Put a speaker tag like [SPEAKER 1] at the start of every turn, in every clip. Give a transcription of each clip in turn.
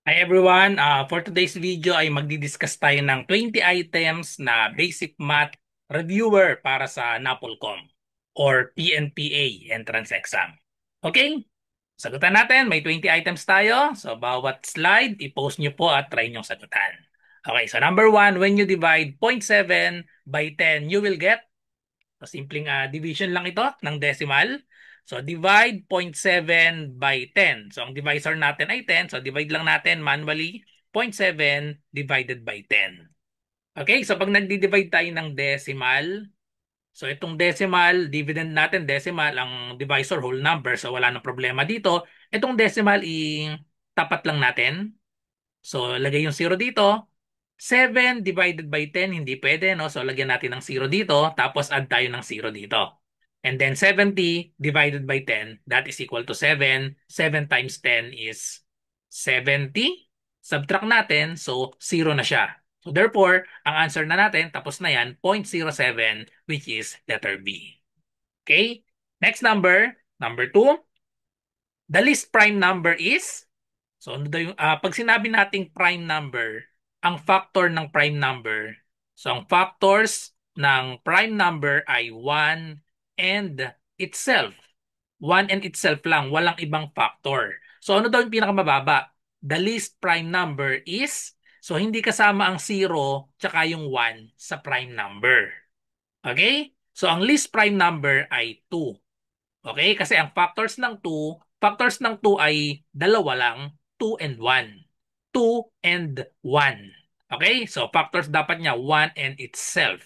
[SPEAKER 1] Hi everyone, for today's video ay magdi-discuss tayo ng 20 items na basic math reviewer para sa NAPOLCOM or PNPA entrance exam. Okay? Sagutan natin, may 20 items tayo. So bawat slide, i-post nyo po at try nyo sagutan. Okay, so number 1, when you divide 0.7 by 10, you will get. So, simpleng division lang ito ng decimal. So, divide 0.7 by 10. So, ang divisor natin ay 10. So, divide lang natin manually 0.7 divided by 10. Okay, so pag nagdi-divide tayo ng decimal, so itong decimal, dividend natin decimal, ang divisor whole number. So, wala nang problema dito. Itong decimal, tapat lang natin. So, lagay yung 0 dito. 7 divided by 10, hindi pwede, no? So, lagyan natin ng 0 dito, tapos add tayo ng 0 dito. And then 70 divided by 10, that is equal to 7. 7 times 10 is 70. Subtract natin, so 0 na siya. So, therefore, ang answer na natin, tapos na yan, 0.07, which is letter B. Okay? Next number, number 2. The least prime number is. So, ano daw yung, pag sinabi nating prime number, ang factor ng prime number, so ang factors ng prime number ay 1 and itself. 1 and itself lang, walang ibang factor. So, ano daw yung pinakamababa? The least prime number is, so hindi kasama ang 0 tsaka yung 1 sa prime number. Okay? So, ang least prime number ay 2. Okay? Kasi ang factors ng 2 ay dalawa lang, 2 and 1. 2 and 1. Okay? So factors dapat niya 1 and itself.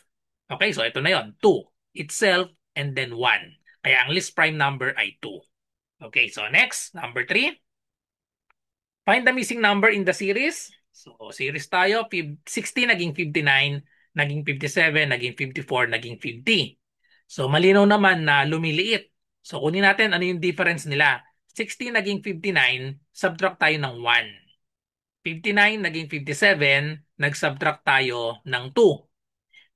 [SPEAKER 1] Okay? So ito na yon, 2, itself, and then 1. Kaya ang least prime number ay 2. Okay, so next, number 3. Find the missing number in the series. So series tayo, 60 naging 59, naging 57, naging 54, naging 50. So malinaw naman na lumiliit. So kunin natin ano yung difference nila. 60 naging 59, subtract tayo ng 1. 59 naging 57, nag-subtract tayo ng 2.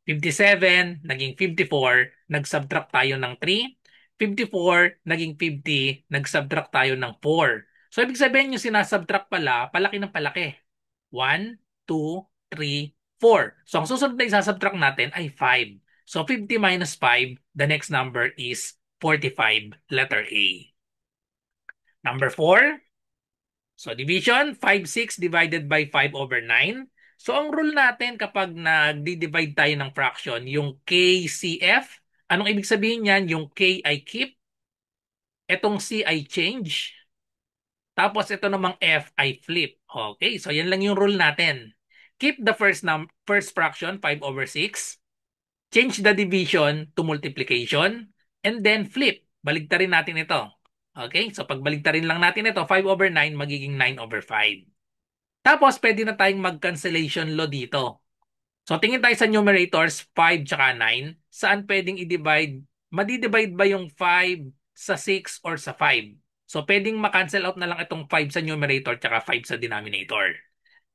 [SPEAKER 1] 57 naging 54, nag-subtract tayo ng 3. 54 naging 50, nag-subtract tayo ng 4. So ibig sabihin yung sinasubtract pala, palaki ng palaki. 1, 2, 3, 4. So ang susunod na isasubtract natin ay 5. So 50 minus 5, the next number is 45, letter A. Number 4, so division, 5, 6 divided by 5 over 9. So ang rule natin kapag nagdi-divide tayo ng fraction, yung KCF, anong ibig sabihin niyan? Yung K ay keep, etong C ay change, tapos ito namang F ay flip. Okay, so yan lang yung rule natin. Keep the first fraction, 5 over 6. Change the division to multiplication. And then flip. Baligtarin natin ito. Okay, so pag baligtarin lang natin ito, 5 over 9 magiging 9 over 5. Tapos pwede na tayong mag-cancellation law dito. So tingin tayo sa numerators, 5 tsaka 9. Saan pwedeng i-divide? Madi-divide ba yung 5 sa 6 or sa 5? So pwedeng ma-cancel out na lang itong 5 sa numerator tsaka 5 sa denominator.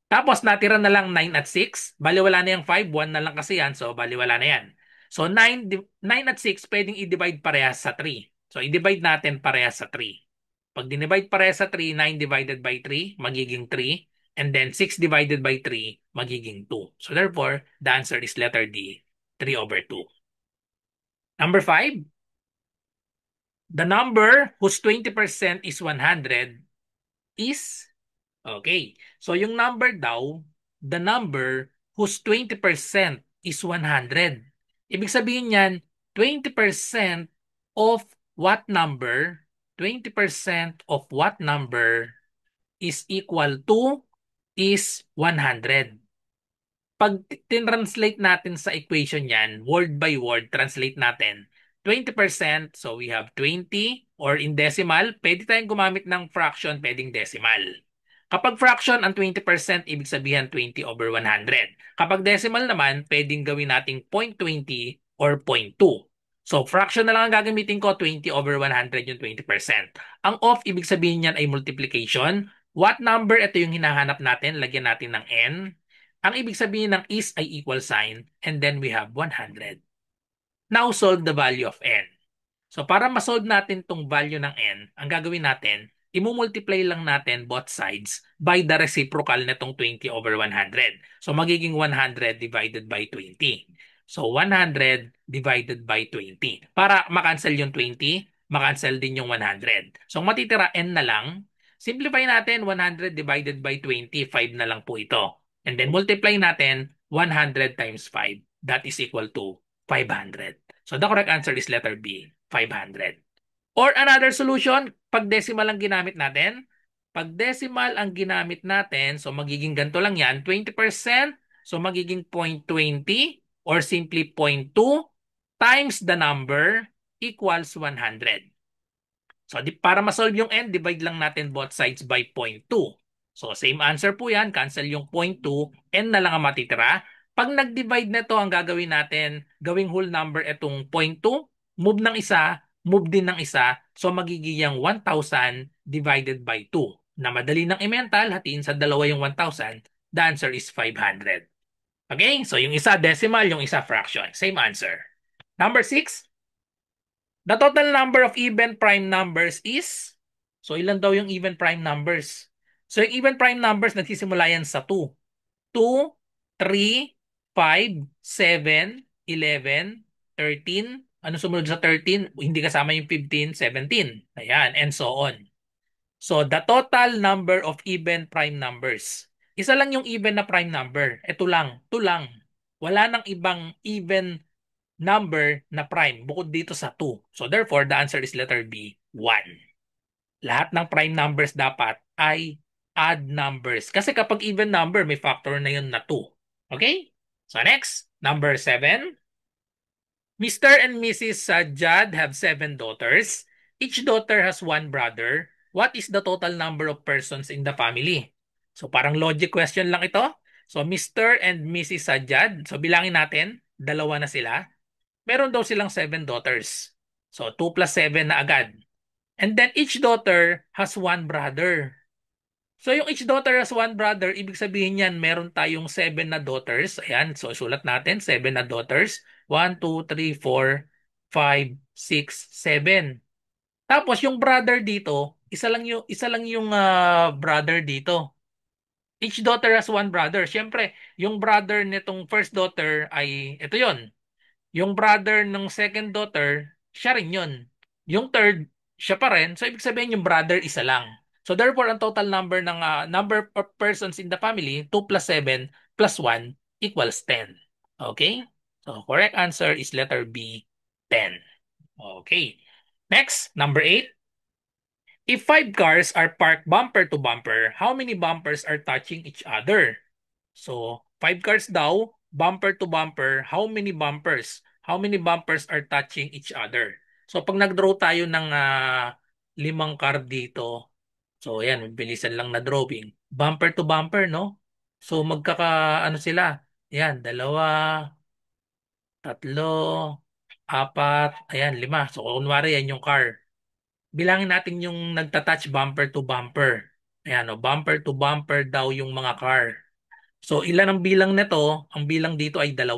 [SPEAKER 1] Tapos natira na lang 9 at 6. Baliwala na yung 5. 1 na lang kasi yan. So baliwala na yan. So 9 at 6 pwedeng i-divide parehas sa 3. So i-divide natin parehas sa 3. Pag dinivide parehas sa 3, 9 divided by 3, magiging 3. And then 6 divided by 3, magiging 2. So therefore, the answer is letter D, 3 over 2. Number 5, the number whose 20% is 100 is. Okay. So yung number daw, the number whose 20% is 100. Ibig sabihin niyan, 20% of what number? 20% of what number is equal to is 100. Pag tin-translate natin sa equation yan, word by word, translate natin. 20%, so we have 20, or in decimal, pwede tayong gumamit ng fraction, pwedeng decimal. Kapag fraction, ang 20%, ibig sabihin 20 over 100. Kapag decimal naman, pwedeng gawin nating 0.20 or 0.2. So, fraction na lang ang gagamitin ko, 20 over 100 yung 20%. Ang off, ibig sabihin niyan ay multiplication. What number? Ito yung hinahanap natin. Lagyan natin ng n. Ang ibig sabihin ng is ay equal sign, and then we have 100. Now, solve the value of n. So, para ma-solve natin tong value ng n, ang gagawin natin, imumultiply lang natin both sides by the reciprocal netong 20 over 100. So magiging 100 divided by 20. So 100 divided by 20. Para makancel yung 20, makancel din yung 100. So matitira n na lang. Simplify natin 100 divided by 20, 5 na lang po ito. And then multiply natin 100 times 5. That is equal to 500. So the correct answer is letter B, 500. Or another solution, pag decimal ang ginamit natin. Pag decimal ang ginamit natin, so magiging ganito lang yan, 20%, so magiging 0.20 or simply 0.2 times the number equals 100. So para ma-solve yung n, divide lang natin both sides by 0.2. So same answer po yan, cancel yung 0.2, n na lang ang matitira. Pag nag-divide na to, ang gagawin natin, gawing whole number itong 0.2, move ng isa, move din ng isa, so magiging 1,000 divided by 2. Na madali ng i-mental, hatiin sa dalawa yung 1,000, the answer is 500. Okay, so yung isa decimal, yung isa fraction. Same answer. Number 6, the total number of even prime numbers is, so ilan daw yung even prime numbers? So yung even prime numbers nagsisimula yan sa 2. 2, 3, 5, 7, 11, 13. Ano sumunod sa 13? Hindi kasama yung 15, 17. Ayan, and so on. So the total number of even prime numbers. Isa lang yung even na prime number. Ito lang, 2 lang. Wala nang ibang even number na prime bukod dito sa 2. So therefore, the answer is letter B, 1. Lahat ng prime numbers dapat ay odd numbers. Kasi kapag even number, may factor na yun na 2. Okay? So next, number 7. Mr. and Mrs. Sajjad have 7 daughters. Each daughter has 1 brother. What is the total number of persons in the family? So parang logic question lang ito. So Mr. and Mrs. Sajjad, so bilangin natin, dalawa na sila. Meron daw silang 7 daughters. So 2 plus 7 na agad. And then each daughter has 1 brother. So yung each daughter has 1 brother, ibig sabihin yan, meron tayong 7 na daughters. Ayan, so sulat natin, 7 na daughters. 1, 2, 3, 4, 5, 6, 7. Tapos yung brother dito, isa lang yung brother dito. Each daughter has 1 brother. Siyempre, yung brother nitong first daughter ay ito 'yon. Yung brother ng second daughter, siya rin yun. Yung third, siya pa rin. So, ibig sabihin yung brother, isa lang. So, therefore, ang total number of persons in the family, 2 plus 7 plus 1 equals 10. Okay? So, correct answer is letter B, 10. Okay. Next, number 8. If 5 cars are parked bumper to bumper, how many bumpers are touching each other? So, 5 cars daw, bumper to bumper, how many bumpers? How many bumpers are touching each other? So, pag nag-draw tayo ng 5 car dito, so yan, bilisan lang na drawing. Bumper to bumper, no? So, ano sila? Yan, 2, 3, 4, ayan, 5. So, kunwari yan yung car. Bilangin natin yung nagta-touch bumper to bumper. Ayan, bumper to bumper daw yung mga car. So ilan ang bilang nito? Ang bilang dito ay 2.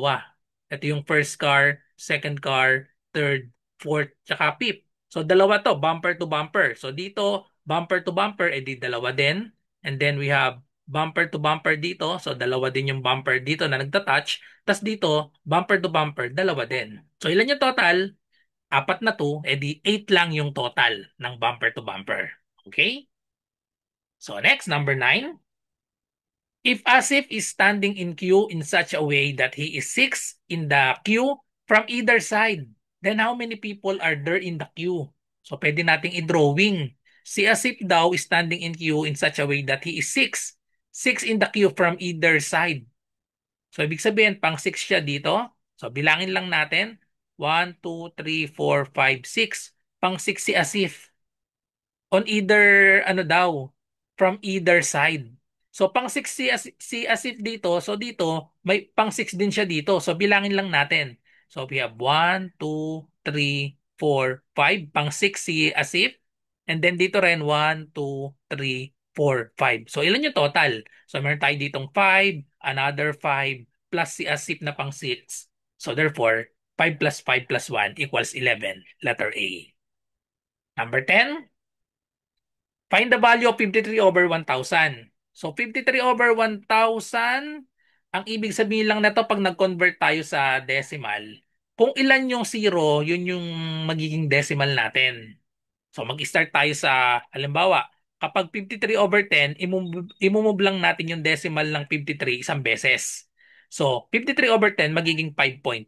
[SPEAKER 1] Ito yung first car, second car, third, fourth, tsaka fifth. So dalawa to, bumper to bumper. So dito, bumper to bumper, edi dalawa din. And then we have bumper to bumper dito. So dalawa din yung bumper dito na nagta-touch. Tapos dito, bumper to bumper, dalawa din. So ilan yung total? 4 na to, edi 8 lang yung total ng bumper to bumper. Okay? So next, number 9. If Asif is standing in queue in such a way that he is 6 in the queue from either side, then how many people are there in the queue? So pwede nating i-drawing. Si Asif daw is standing in queue in such a way that he is 6. 6 in the queue from either side. So ibig sabihin, pang 6 siya dito. So bilangin lang natin. 1, 2, 3, 4, 5, 6. Pang 6 si Asif. On either, ano daw, from either side. So pang 6 si Asif dito, so dito may pang 6 din siya dito. So bilangin lang natin. So we have 1, 2, 3, 4, 5. Pang 6 si Asif. And then dito rin 1, 2, 3, 4, 5. So ilan yung total? So meron tayo ditong 5, another 5, plus si Asif na pang 6. So therefore, 5 plus 5 plus 1 equals 11. Letter A. Number 10. Find the value of 53 over 1,000. So 53 over 1,000, ang ibig sabihin lang nito pag nag-convert tayo sa decimal, kung ilan yung zero, yun yung magiging decimal natin. So mag-start tayo sa, halimbawa, kapag 53 over 10, imumove lang natin yung decimal ng 53 isang beses. So 53 over 10 magiging 5.3.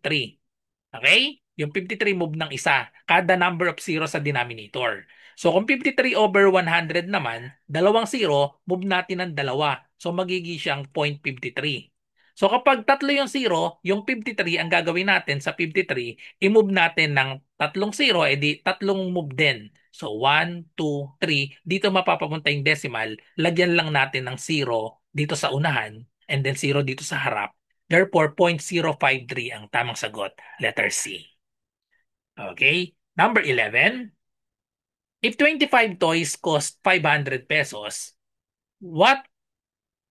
[SPEAKER 1] Okay? Yung 53 move ng isa, kada number of zero sa denominator. So kung 53 over 100 naman, dalawang zero, move natin ng dalawa. So magiging siyang 0.53. So kapag tatlo yung zero, yung 53 ang gagawin natin sa 53, i-move natin ng tatlong zero, edi tatlong move din. So 1, 2, 3, dito mapapapunta yung decimal, lagyan lang natin ng zero dito sa unahan, and then zero dito sa harap. Therefore, 0.053 ang tamang sagot, letter C. Okay? Number 11. If 25 toys cost 500 pesos, what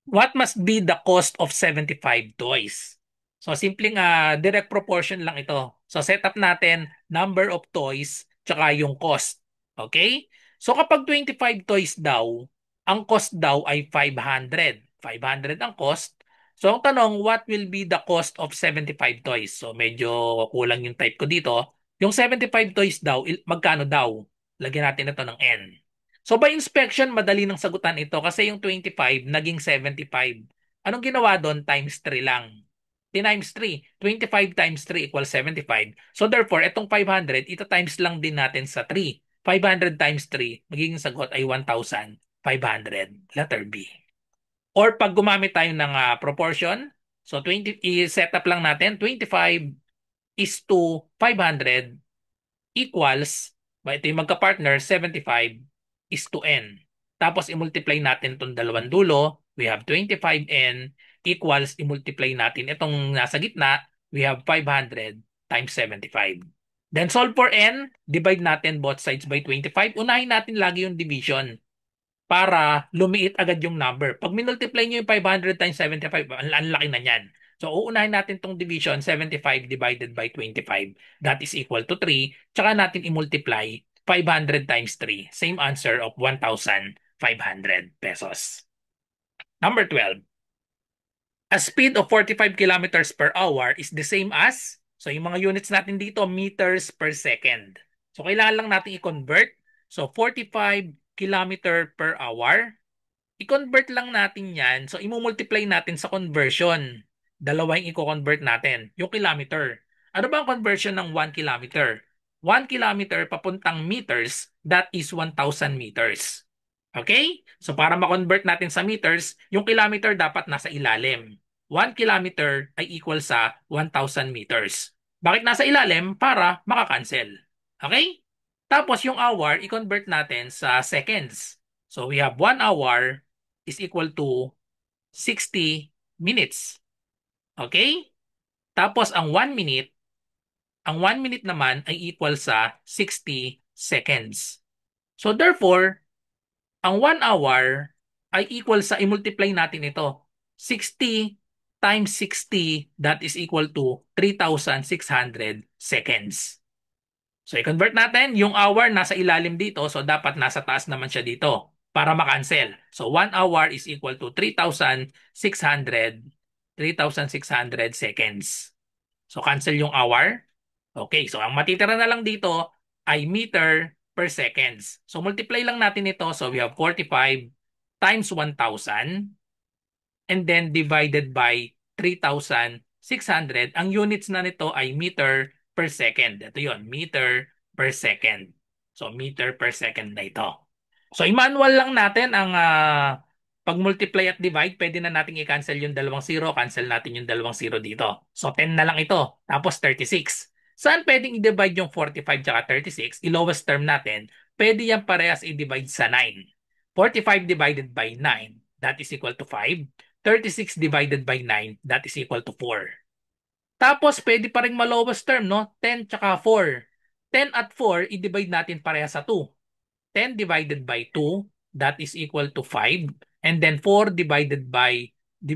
[SPEAKER 1] what must be the cost of 75 toys? So, simpleng direct proportion lang ito. So, set up natin number of toys tsaka yung cost. Okay? So, kapag 25 toys daw, ang cost daw ay 500. 500 ang cost. So, ang tanong, what will be the cost of 75 toys? So, medyo kulang yung type ko dito. Yung 75 toys daw, magkano daw? Lagyan natin ito ng N. So by inspection, madali nang sagutan ito kasi yung 25 naging 75. Anong ginawa doon? Times 3 lang. Times 3. 25 times 3 equals 75. So therefore, itong 500, ito times lang din natin sa 3. 500 times 3, magiging sagot ay 1,500. Letter B. Or pag gumamit tayo ng proportion, so 20, i-set up lang natin, 25 is to 500 equals, ito yung magka-partner, 75 is to n. Tapos i-multiply natin itong dalawang dulo. We have 25n equals, i-multiply natin itong nasa gitna. We have 500 times 75. Then solve for n, divide natin both sides by 25. Unahin natin lagi yung division para lumiit agad yung number. Pag minultiply nyo yung 500 times 75, ang laki na yan. So, uunahin natin tong division, 75 divided by 25. That is equal to 3. Tsaka natin i-multiply 500 times 3. Same answer of 1,500 pesos. Number 12. A speed of 45 kilometers per hour is the same as, so yung mga units natin dito, meters per second. So, kailangan lang natin i-convert. So, 45 kilometer per hour, i-convert lang natin yan. So, imumultiply natin sa conversion. Dalawa yung i-convert natin. Yung kilometer. Ano ba ang conversion ng 1 kilometer? 1 kilometer papuntang meters, that is 1,000 meters. Okay? So, para ma-convert natin sa meters, yung kilometer dapat nasa ilalim. 1 kilometer ay equal sa 1,000 meters. Bakit nasa ilalim? Para makakancel. Okay? Tapos yung hour, i-convert natin sa seconds. So we have 1 hour is equal to 60 minutes. Okay? Tapos ang 1 minute naman ay equal sa 60 seconds. So therefore, ang 1 hour ay equal sa, i-multiply natin ito. 60 times 60, that is equal to 3,600 seconds. So i-convert natin, yung hour nasa ilalim dito, so dapat nasa taas naman siya dito para makancel. So 1 hour is equal to 3,600 seconds. So cancel yung hour. Okay, so ang matitira na lang dito ay meter per seconds. So multiply lang natin ito. So we have 45 times 1,000 and then divided by 3,600. Ang units na nito ay meter per second. Ito yon, meter per second. So meter per second na ito. So i-manual lang natin ang pag-multiply at divide. Pwede na nating i-cancel yung dalawang zero. Cancel natin yung dalawang zero dito. So 10 na lang ito. Tapos 36. Saan pwedeng i-divide yung 45 at 36? I-lowest term natin. Pwede yan parehas i-divide sa 9. 45 divided by 9, that is equal to 5. 36 divided by 9, that is equal to 4. Tapos, pwede pa rin ma-lowest term, no? 10 tsaka 4. 10 at 4, i-divide natin pareha sa 2. 10 divided by 2, that is equal to 5. And then 4 divided by 2,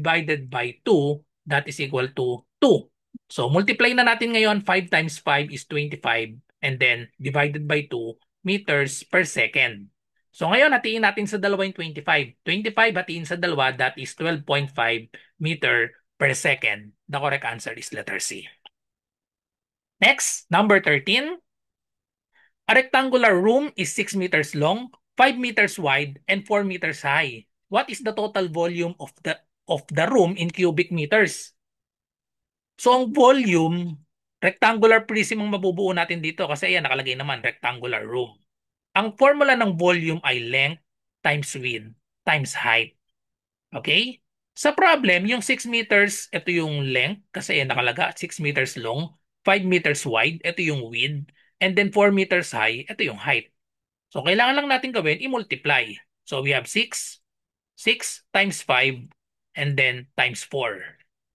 [SPEAKER 1] that is equal to 2. So, multiply na natin ngayon. 5 times 5 is 25. And then, divided by 2 meters per second. So ngayon, hatiin natin sa dalawa yung 25. 25 hatiin sa dalawa, that is 12.5 meter per second. The correct answer is letter C. Next, number 13. A rectangular room is 6 meters long, 5 meters wide, and 4 meters high. What is the total volume of the room in cubic meters? So ang volume, rectangular prism ang mabubuo natin dito kasi ayan nakalagay naman rectangular room. Ang formula ng volume ay length times width times height. Okay? Sa problem, yung 6 meters, ito yung length kasi ayan nakalaga 6 meters long, 5 meters wide, ito yung width, and then 4 meters high, ito yung height. So kailangan lang natin gawin, i-multiply. So we have 6, 6 times 5, and then times 4.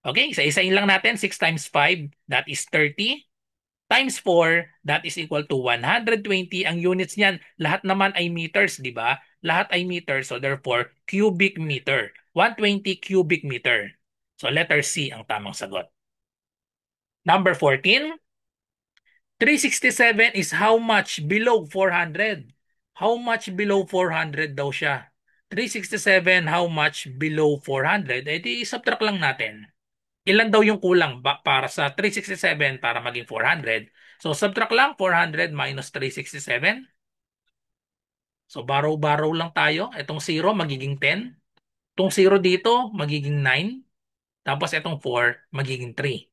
[SPEAKER 1] Okay, isa-isain lang natin. 6 times 5, that is 30. Times 4, that is equal to 120. Ang units niyan, lahat naman ay meters, di ba? Lahat ay meters, so therefore, cubic meter. 120 cubic meter. So letter C ang tamang sagot. Number 14. 367 is how much below 400? How much below 400 daw siya? 367, how much below 400? Eh di subtract lang natin. Ilan daw yung kulang para sa 367 para maging 400? So subtract lang 400 minus 367. So borrow lang tayo. Itong 0 magiging 10. Itong 0 dito magiging 9. Tapos itong 4 magiging 3.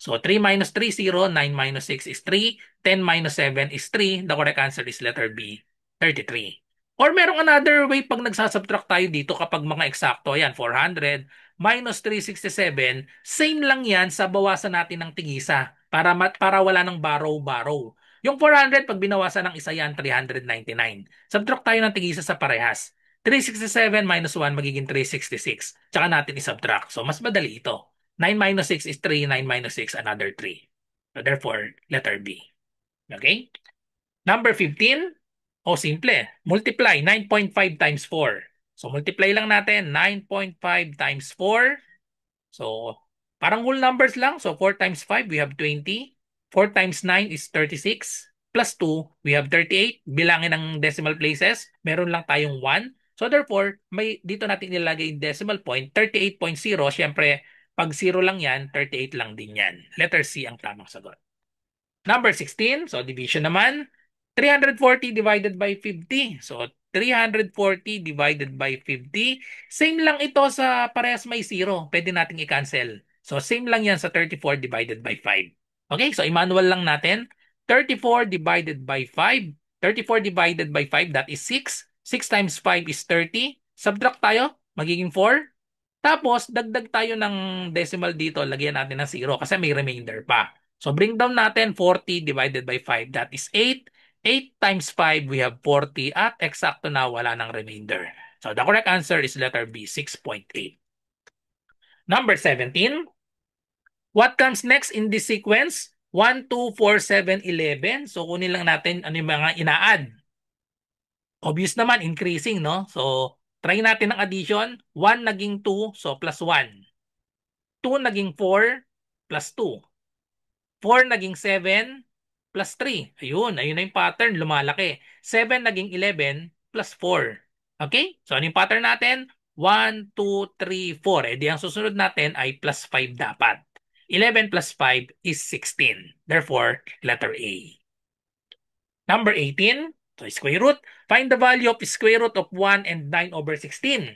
[SPEAKER 1] So 3 minus 3, 0. 9 minus 6 is 3. 10 minus 7 is 3. The correct answer is letter B, 33. Or merong another way pag nagsasubtract tayo dito kapag mga eksakto. Ayan, 400 minus 367. Same lang yan sa bawasan natin ng tigisa para wala ng borrow. Yung 400 pag binawasan ng isa yan, 399. Subtract tayo ng tigisa sa parehas. 367 minus 1 magiging 366. Tsaka natin i-subtract. So mas madali ito. 9 minus 6 is 3. 9 minus 6, another 3. So therefore, letter B. Okay? Number 15. O simple. Multiply 9.5 times 4. So multiply lang natin. 9.5 times 4. So parang whole numbers lang. So 4 times 5, we have 20. 4 times 9 is 36. Plus 2, we have 38. Bilangin ng decimal places. Meron lang tayong 1. So therefore, dito natin nilagay yung decimal point. 38.0. Siyempre, pag 0 lang yan, 38 lang din yan. Letter C ang tamang sagot. Number 16, so division naman. 340 divided by 50. So 340 divided by 50. Same lang ito sa parehas may 0. Pwede nating i-cancel. So same lang yan sa 34 divided by 5. Okay, so i-manual lang natin. 34 divided by 5. 34 divided by 5, that is 6. 6 times 5 is 30. Subtract tayo, magiging 4. Tapos, dagdag tayo ng decimal dito, lagyan natin ng 0 kasi may remainder pa. So, bring down natin 40 divided by 5. That is 8. 8 times 5, we have 40 at eksakto na wala ng remainder. So, the correct answer is letter B, 6.8. Number 17. What comes next in this sequence? 1, 2, 4, 7, 11. So, kunin lang natin ano yung mga ina-add. Obvious naman, increasing, no? So, try natin ang addition. 1 naging 2, so plus 1. 2 naging 4 plus 2. 4 naging 7 plus 3. Ayun na yung pattern, lumalaki. 7 naging 11 plus 4. Okay? So ano yung pattern natin? 1, 2, 3, 4. Eh di ang susunod natin ay plus 5 dapat. 11 plus 5 is 16. Therefore, letter A. Number 18, so square root. Find the value of square root of 1 and 9 over 16.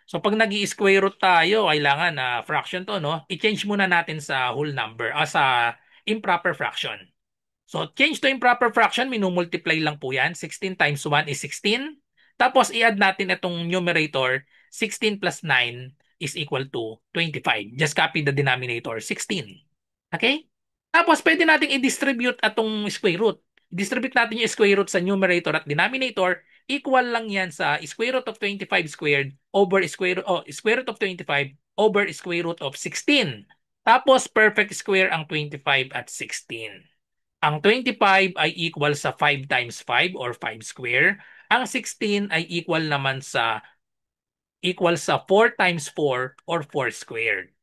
[SPEAKER 1] So pag nag-i-square root tayo, kailangan na fraction to, no? I-change muna natin sa whole number, sa improper fraction. So change to improper fraction, minumultiply lang po yan. 16 times 1 is 16. Tapos i-add natin itong numerator, 16 plus 9 is equal to 25. Just copy the denominator, 16. Okay? Tapos pwede nating i-distribute atong square root. Distribute natin yung square root sa numerator at denominator. Equal lang yan sa square root of 25 squared over square root of 25 over square root of 16. Tapos perfect square ang 25 at 16. Ang 25 ay equal sa 5 times 5 or 5 square. Ang 16 ay equal sa 4 times 4 or 4 squared.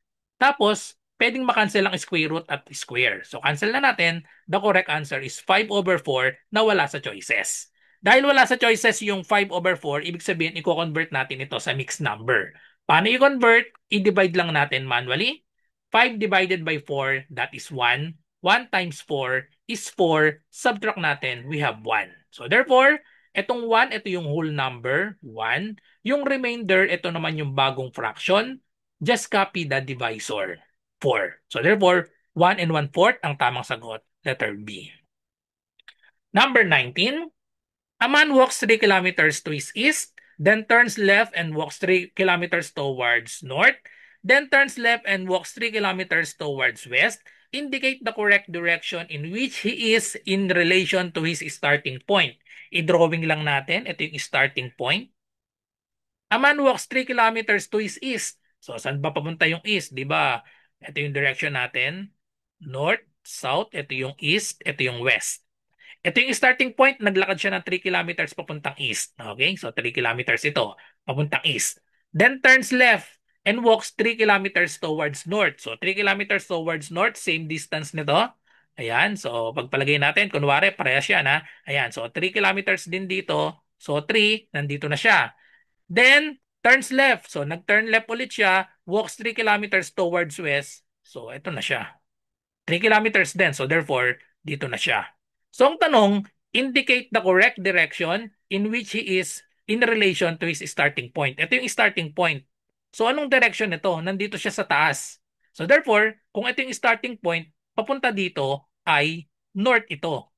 [SPEAKER 1] Tapos, pwedeng makancel ang square root at square. So, cancel na natin. The correct answer is 5 over 4 na wala sa choices. Dahil wala sa choices yung 5/4, ibig sabihin, i-convert natin ito sa mixed number. Paano i-convert? I-divide lang natin manually. 5 divided by 4, that is 1. 1 times 4 is 4. Subtract natin, we have 1. So therefore, itong 1, ito yung whole number, 1. Yung remainder, ito naman yung bagong fraction. Just copy the divisor, 4. So therefore, 1 and 1/4 ang tamang sagot, letter B. Number 19. A man walks 3 kilometers to his east, then turns left and walks 3 kilometers towards north, then turns left and walks 3 kilometers towards west. Indicate the correct direction in which he is in relation to his starting point. I-drawing lang natin. Ito yung starting point. A man walks 3 kilometers to his east. So, saan ba papunta yung east? Di ba? Ito yung direction natin. North, south, ito yung east, ito yung west. Ito yung starting point, naglakad siya ng 3 kilometers papuntang east. Okay? So 3 kilometers ito, papuntang east. Then turns left and walks 3 kilometers towards north. So 3 kilometers towards north, same distance nito. Ayan, so pagpalagay natin, kunwari, parehas yan ha. Ayan, so 3 kilometers din dito. So 3, nandito na siya. Then, turns left. So nag-turn left ulit siya, walks 3 kilometers towards west. So ito na siya. 3 kilometers din. So therefore, dito na siya. So ang tanong, indicate the correct direction in which he is in relation to his starting point. Ito yung starting point. So anong direction ito? Nandito siya sa taas. So therefore, kung ito yung starting point, papunta dito ay north ito.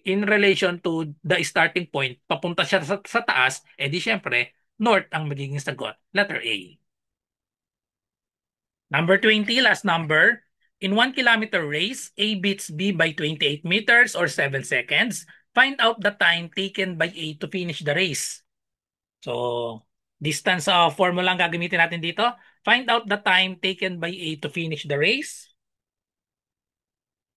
[SPEAKER 1] In relation to the starting point, papunta siya sa taas, edi syempre, north ang magiging sagot. Letter A. Number 20, last number. In 1 kilometer race, A beats B by 28 meters or 7 seconds. Find out the time taken by A to finish the race. So, distance formula ang gagamitin natin dito. Find out the time taken by A to finish the race.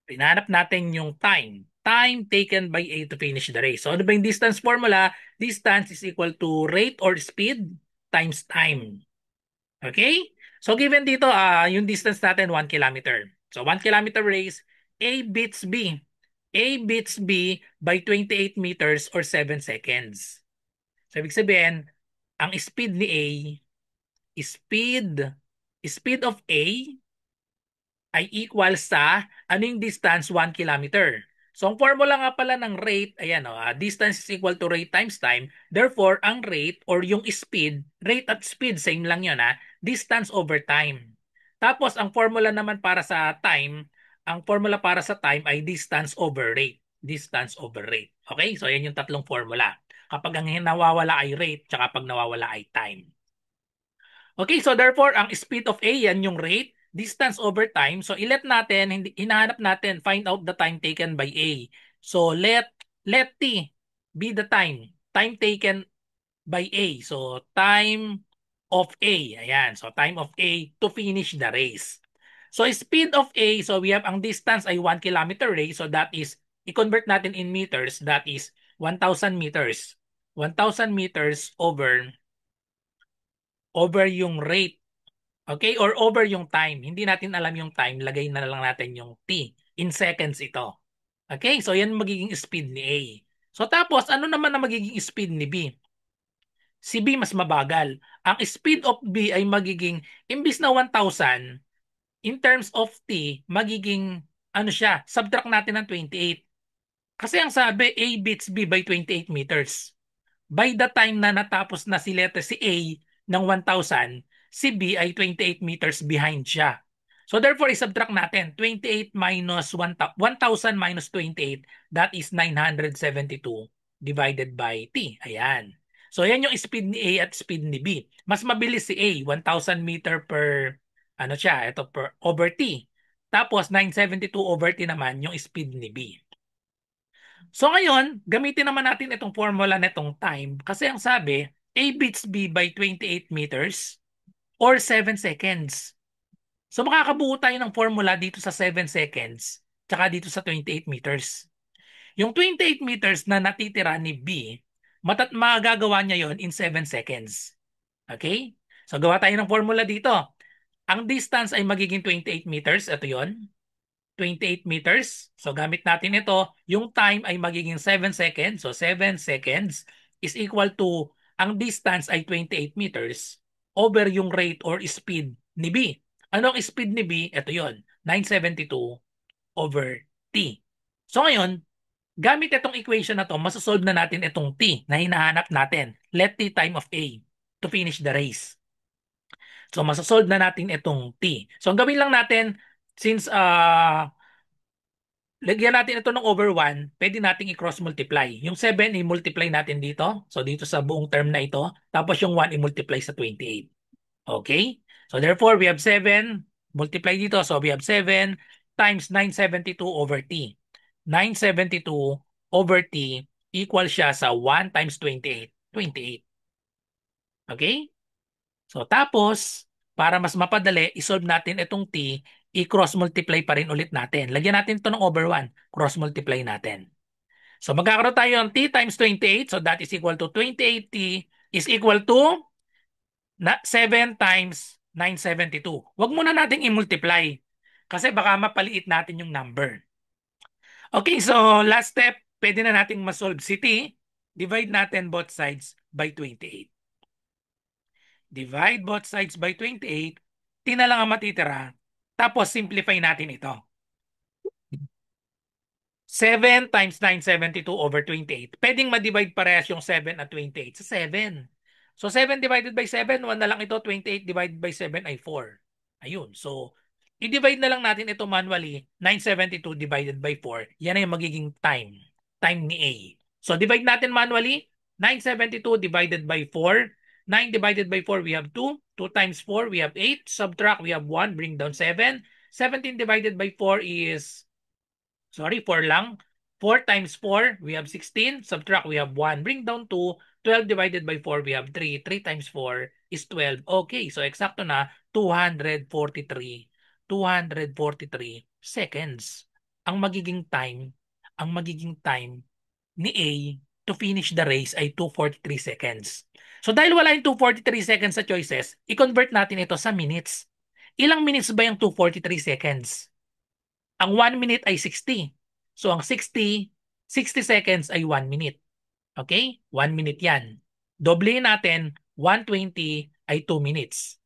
[SPEAKER 1] Pinahanap natin yung time. Time taken by A to finish the race. So, ano ba yung distance formula? Distance is equal to rate or speed times time. Okay? So given dito, yung distance natin 1 kilometer. So 1 kilometer race, A beats B. A beats B by 28 meters or 7 seconds. So ibig sabihin, ang speed ni A, speed of A ay equal sa ano yung distance 1 kilometer. So ang formula nga pala ng rate, ayan distance is equal to rate times time. Therefore, ang rate or yung speed, rate at speed, same lang yun distance over time. Tapos ang formula naman para sa time, ang formula para sa time ay distance over rate. Distance over rate. Okay? So yan yung tatlong formula. Kapag ang nawawala ay rate, tsaka pag nawawala ay time. Okay, so therefore, ang speed of A, yan yung rate, distance over time. So, ilet natin, hinahanap natin, find out the time taken by A. So, let T be the time. Time taken by A. So, time of A. Ayan. So, time of A to finish the race. So, speed of A, so we have ang distance ay 1 kilometer race. So, that is, i-convert natin in meters, that is 1,000 meters. 1,000 meters over yung rate. Okay? Or over yung time. Hindi natin alam yung time. Lagay na lang natin yung T. In seconds ito. Okay? So, yan magiging speed ni A. So, tapos, ano naman ang magiging speed ni B? Si B mas mabagal. Ang speed of B ay magiging, imbis na 1,000, in terms of T, magiging, ano siya, subtract natin ng 28. Kasi ang sabi, A beats B by 28 meters. By the time na natapos na si letter si A ng 1,000, si B ay 28 meters behind siya. So therefore, isubtract natin 28 minus 1,000 minus 28, that is 972 divided by T. Ayan. So yan yung speed ni A at speed ni B. Mas mabilis si A, 1,000 meter per, ano siya, ito per over T. Tapos 972 over T naman yung speed ni B. So ngayon, gamitin naman natin itong formula nitong time kasi ang sabi, A beats B by 28 meters or 7 seconds. So makakabuo tayo ng formula dito sa 7 seconds tsaka dito sa 28 meters. Yung 28 meters na natitira ni B, magagawa niya yon in 7 seconds. Okay? So gawa tayo ng formula dito. Ang distance ay magiging 28 meters. Ito yon. 28 meters. So gamit natin ito, yung time ay magiging 7 seconds. So 7 seconds is equal to, ang distance ay 28 meters over yung rate or speed ni B. Anong speed ni B? Ito yon, 972 over T. So ngayon, gamit itong equation na to, masosolve na natin itong T na hinahanap natin. Let T time of A to finish the race. So masosolve na natin itong T. So ang gawin lang natin, since lagyan natin ito ng over 1, pwede nating i-cross multiply. Yung 7 i-multiply natin dito. So dito sa buong term na ito. Tapos yung 1 i-multiply sa 28. Okay? So therefore, we have 7 multiply dito. So we have 7 times 972 over T. 972 over T equal siya sa 1 times 28. 28. Okay? So tapos, para mas mapadali, isolve natin itong T, i-cross multiply pa rin ulit natin. Lagyan natin ito ng over 1. Cross multiply natin. So magkakaroon tayo ng T times 28. So that is equal to 28T is equal to 7 times 972. Huwag muna natin i-multiply kasi baka mapaliit natin yung number. Okay, so last step, pwede na nating masolve si T. Divide natin both sides by 28. Divide both sides by 28. T na lang ang matitira. Tapos simplify natin ito. 7 times 972 over 28. Pwedeng ma-divide parehas yung 7 at 28 sa 7. So 7 divided by 7, 1 na lang ito. 28 divided by 7 ay 4. Ayun. So, i-divide na lang natin ito manually. 972 divided by 4. Yan ay yung magiging time. Time ni A. So, divide natin manually. 972 divided by 4. 9 divided by 4, we have 2. 2 times 4, we have 8. Subtract, we have 1. Bring down 7. 17 divided by 4 is... Sorry, 4 lang. 4 times 4, we have 16. Subtract, we have 1. Bring down 2. 12 divided by 4, we have 3. 3 times 4 is 12. Okay, so eksakto na 243. 243 seconds. Ang magiging time ni A to finish the race ay 243 seconds. So dahil wala yung 243 seconds sa choices, i-convert natin ito sa minutes. Ilang minutes ba yung 243 seconds? Ang 1 minute ay 60. So ang 60 seconds ay 1 minute. Okay? 1 minute yan. Doblehin natin, 120 ay 2 minutes.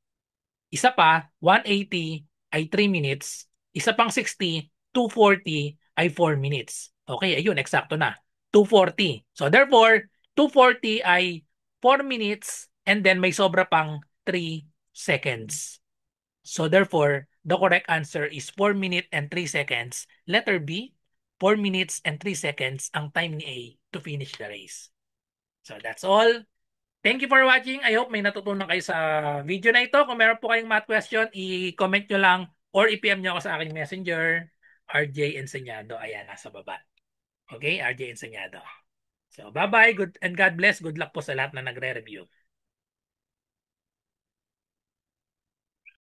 [SPEAKER 1] Isa pa, 180 ay 3 minutes. Isa pang 60, 240 ay 4 minutes. Okay, ayun, eksakto na. 240. So therefore, 240 ay 4 minutes and then may sobra pang 3 seconds. So therefore, the correct answer is 4 minutes and 3 seconds. Letter B, 4 minutes and 3 seconds ang time ni A to finish the race. So that's all. Thank you for watching. I hope may natutunan kayo sa video na ito. Kung meron po kayong math question, i-comment nyo lang or i-PM nyo ako sa aking messenger, RJ Enseñado. Ayan, nasa baba. Okay, RJ Enseñado. So bye-bye, good and God bless. Good luck po sa lahat na nagre-review.